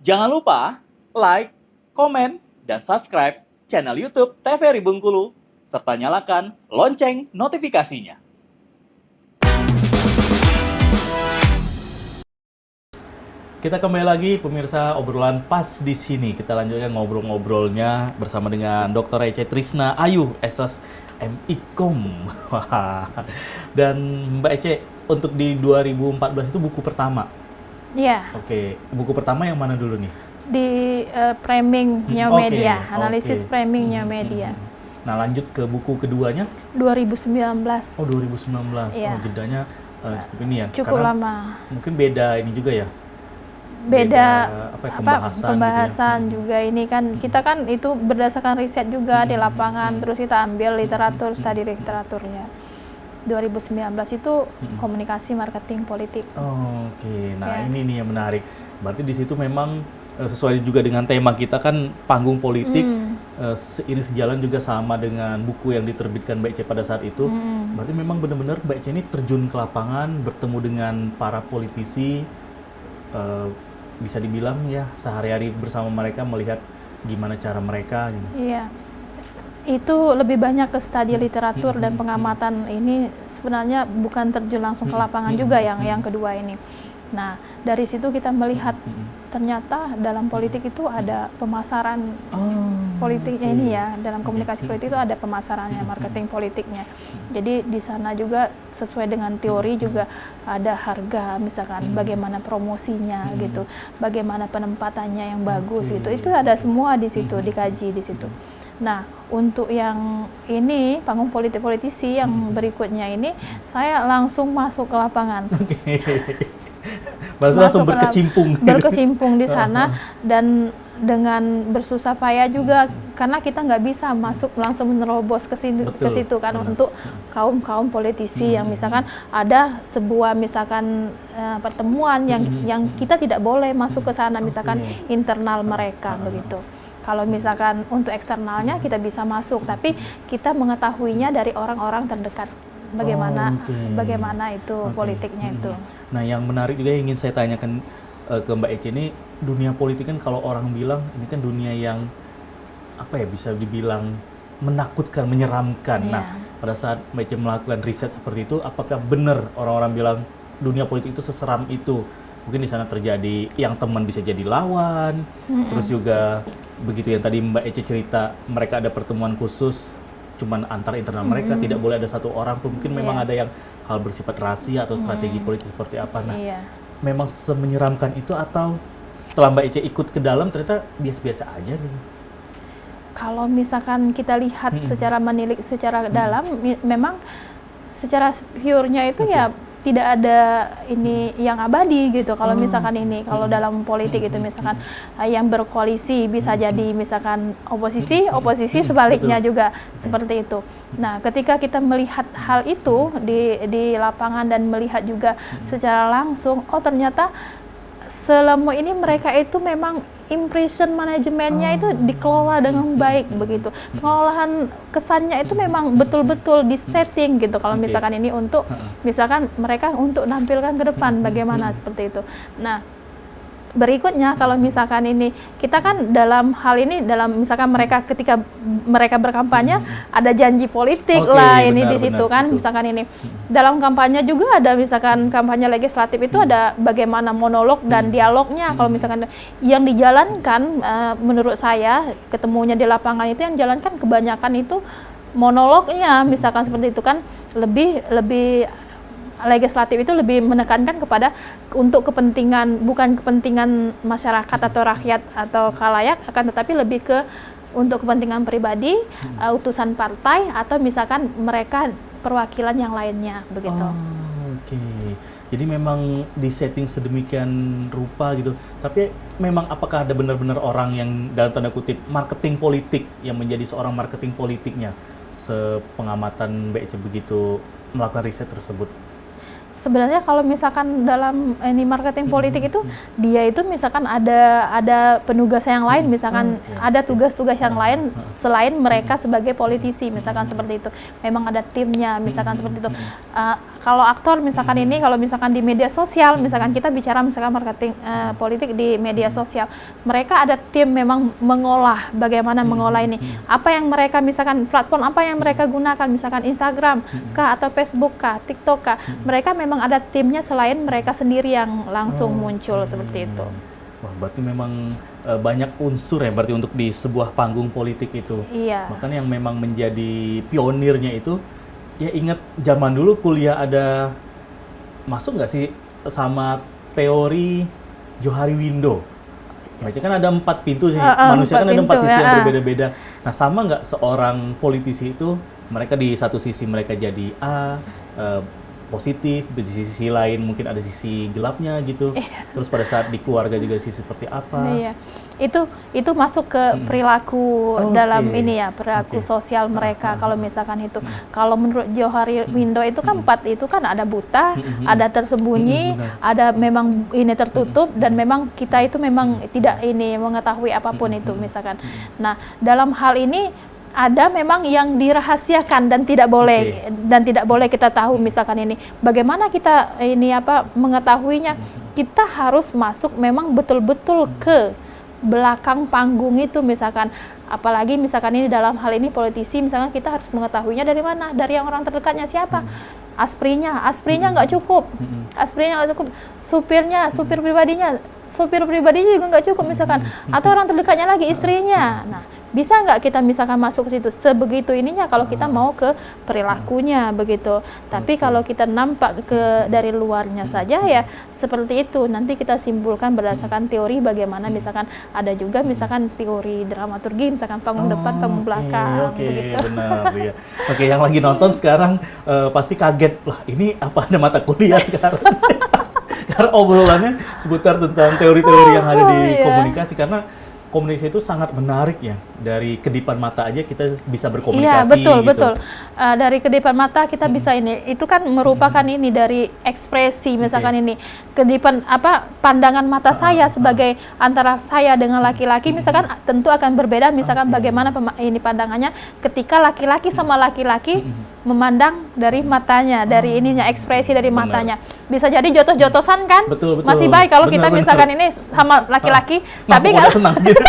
Jangan lupa like, komen, dan subscribe channel YouTube TVRI Bengkulu, serta nyalakan lonceng notifikasinya. Kita kembali lagi pemirsa obrolan pas di sini. Kita lanjutkan ngobrol-ngobrolnya bersama dengan Dr. Ece Trisna Ayu, Esos MIKOM. Dan Mbak Ece, untuk di 2014 itu buku pertama. Iya. Oke, buku pertama yang mana dulu nih? Di framing Neo Media, analisis oke. framing Neo Media. Nah, lanjut ke buku keduanya? 2019. Oh, 2019. Iya. Oh, jedanya cukup ini ya. Cukup Karena lama. mungkin beda ini juga ya. Beda gitu pembahasan ya. juga ini kan kita kan itu berdasarkan riset juga di lapangan, terus kita ambil literatur, studi literaturnya. 2019 itu komunikasi marketing politik. Oh, oke. Nah, Ya. ini nih yang menarik. Berarti di situ memang sesuai juga dengan tema kita kan panggung politik. Ini sejalan juga sama dengan buku yang diterbitkan Mbak Ece pada saat itu. Berarti memang benar-benar Mbak Ece ini terjun ke lapangan, bertemu dengan para politisi, bisa dibilang ya sehari-hari bersama mereka, melihat gimana cara mereka gitu. Iya. Itu lebih banyak ke studi literatur dan pengamatan ini sebenarnya bukan terjun langsung ke lapangan juga yang kedua ini. Nah, dari situ kita melihat ternyata dalam politik itu ada pemasaran politiknya ini ya, dalam komunikasi politik itu ada pemasarannya, marketing politiknya. Jadi di sana juga sesuai dengan teori juga ada harga, misalkan bagaimana promosinya gitu, bagaimana penempatannya yang bagus gitu. Itu ada semua di situ, dikaji di situ. Nah, untuk yang ini panggung politisi yang berikutnya ini saya langsung masuk ke lapangan. Berarti langsung berkecimpung di sana dan dengan bersusah payah juga karena kita nggak bisa masuk langsung menerobos ke situ kan untuk kaum politisi yang misalkan ada sebuah misalkan pertemuan yang kita tidak boleh masuk ke sana, misalkan internal mereka begitu. Kalau misalkan untuk eksternalnya kita bisa masuk, tapi kita mengetahuinya dari orang-orang terdekat. Bagaimana itu politiknya itu. Nah, yang menarik juga yang ingin saya tanyakan ke Mbak Ece ini, dunia politik kan kalau orang bilang ini kan dunia yang apa ya, bisa dibilang menakutkan, menyeramkan. Nah, pada saat Mbak Ece melakukan riset seperti itu, apakah benar orang-orang bilang dunia politik itu seseram itu? Mungkin di sana terjadi yang teman bisa jadi lawan, terus juga begitu yang tadi Mbak Ece cerita, mereka ada pertemuan khusus cuman antar internal mereka, tidak boleh ada satu orang pun, mungkin memang ada yang hal bersifat rahasia atau strategi politik seperti apa. Nah, memang semenyeramkan itu atau setelah Mbak Ece ikut ke dalam ternyata biasa-biasa aja gitu? Kalau misalkan kita lihat secara menilik secara dalam, memang secara pure-nya itu ya tidak ada ini yang abadi gitu. Kalau misalkan ini, kalau dalam politik itu misalkan yang berkoalisi bisa jadi misalkan oposisi sebaliknya juga seperti itu. Nah, ketika kita melihat hal itu di lapangan dan melihat juga secara langsung, oh ternyata selama ini mereka itu memang impression manajemennya itu dikelola dengan baik begitu. Pengolahan kesannya itu memang betul-betul disetting gitu. Kalau misalkan ini untuk misalkan mereka untuk nampilkan ke depan bagaimana seperti itu. Nah, berikutnya kalau misalkan ini kita kan dalam hal ini dalam misalkan mereka ketika mereka berkampanye ada janji politik ini di situ kan, misalkan ini dalam kampanye juga ada misalkan kampanye legislatif itu ada bagaimana monolog dan dialognya. Kalau misalkan yang dijalankan menurut saya ketemunya di lapangan itu yang jalankan kebanyakan itu monolognya, misalkan seperti itu kan, lebih legislatif itu lebih menekankan kepada untuk kepentingan, bukan kepentingan masyarakat atau rakyat atau khalayak, akan tetapi lebih ke untuk kepentingan pribadi, utusan partai atau misalkan mereka perwakilan yang lainnya begitu. Jadi memang disetting sedemikian rupa gitu. Tapi memang apakah ada benar-benar orang yang dalam tanda kutip marketing politik yang menjadi seorang marketing politiknya? Sepengamatan Mbak Ece begitu melakukan riset tersebut. Sebenarnya kalau misalkan dalam ini marketing politik itu dia itu misalkan ada penugas yang lain, misalkan ada tugas-tugas yang lain selain mereka sebagai politisi, misalkan seperti itu. Memang ada timnya, misalkan seperti itu. Kalau aktor misalkan ini, kalau misalkan di media sosial, misalkan kita bicara misalkan marketing politik di media sosial, mereka ada tim memang mengolah, bagaimana mengolah ini. Apa yang mereka misalkan platform apa yang mereka gunakan, misalkan Instagram kah atau Facebook kah, TikTok kah, mereka memang ada timnya selain mereka sendiri yang langsung muncul seperti itu. Wah, berarti memang banyak unsur ya berarti untuk di sebuah panggung politik itu. Iya. Makanya yang memang menjadi pionirnya itu, ya ingat zaman dulu kuliah ada, masuk nggak sih sama teori Johari Window? Baca kan ada 4 pintu sih, manusia kan ada 4 sisi yang berbeda-beda. Nah, sama nggak seorang politisi itu, mereka di satu sisi mereka jadi A, positif, di sisi lain mungkin ada sisi gelapnya gitu. Terus pada saat di keluarga juga sisi seperti apa? Iya. Itu masuk ke perilaku dalam ini ya, perilaku sosial mereka. Kalau misalkan itu, kalau menurut Johari Window itu kan 4 itu kan ada buta, ada tersembunyi, ada memang ini tertutup, dan memang kita itu memang tidak ini mengetahui apapun itu misalkan. Nah, dalam hal ini ada memang yang dirahasiakan dan tidak boleh kita tahu, misalkan ini bagaimana kita ini mengetahuinya. Kita harus masuk memang betul-betul ke belakang panggung itu, misalkan apalagi misalkan ini dalam hal ini politisi, misalkan kita harus mengetahuinya dari mana, dari yang orang terdekatnya siapa. Asprinya nggak cukup, supir pribadinya juga nggak cukup misalkan, atau orang terdekatnya lagi istrinya. Nah, bisa nggak kita misalkan masuk ke situ sebegitu ininya kalau kita mau ke perilakunya begitu. Tapi kalau kita nampak ke dari luarnya saja ya seperti itu, nanti kita simpulkan berdasarkan teori bagaimana, misalkan ada juga misalkan teori dramaturgi, misalkan panggung depan, panggung belakang begitu. Benar ya. Oke, yang lagi nonton sekarang pasti kaget, lah ini apa ada mata kuliah sekarang? Karena obrolannya seputar tentang teori-teori yang ada di komunikasi, karena komunikasi itu sangat menarik ya. Dari kedipan mata aja kita bisa berkomunikasi. Iya, betul. Dari kedipan mata kita bisa ini. Itu kan merupakan ini dari ekspresi, misalkan ini kedipan pandangan mata saya sebagai antara saya dengan laki-laki, misalkan tentu akan berbeda, misalkan bagaimana ini pandangannya ketika laki-laki sama laki-laki memandang dari matanya, dari ininya, ekspresi dari matanya. Bisa jadi jotos-jotosan kan? Betul. Masih baik kalau kita misalkan ini sama laki-laki, tapi kalau senang gitu.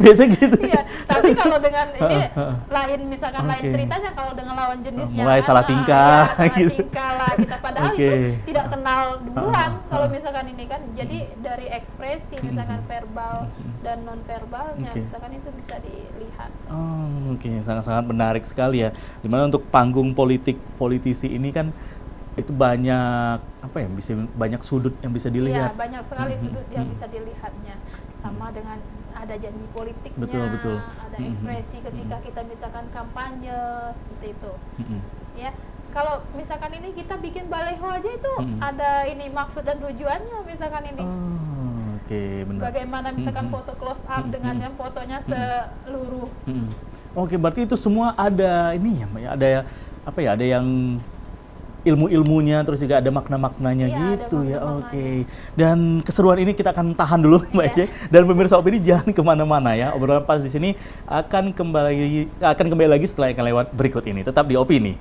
Biasa gitu. Iya, tapi kalau dengan ini lain, misalkan lain ceritanya kalau dengan lawan jenisnya. Mulai salah tingkah gitu. Tingkah lah kita, padahal itu tidak kenal duluan kalau misalkan ini kan. Jadi dari ekspresi misalkan verbal dan non verbalnya misalkan itu bisa dilihat. Sangat-sangat menarik sekali ya. Dimana untuk panggung politisi ini kan itu banyak banyak sudut yang bisa dilihat. Iya, banyak sekali sudut yang bisa dilihatnya. Sama dengan ada janji politiknya, betul. ada ekspresi ketika kita misalkan kampanye seperti itu. Ya, kalau misalkan ini kita bikin baleho aja itu ada ini maksud dan tujuannya, misalkan ini. Benar. Bagaimana misalkan foto close up dengan yang fotonya seluruh. Berarti itu semua ada ini ya, Mbak ya, ada yang ilmu-ilmunya, terus juga ada makna-maknanya gitu ya. Dan keseruan ini kita akan tahan dulu Mbak Ece. Dan pemirsa Opini jangan kemana-mana ya. Obrolan pas di sini akan kembali lagi setelah yang lewat berikut ini. Tetap di Opini.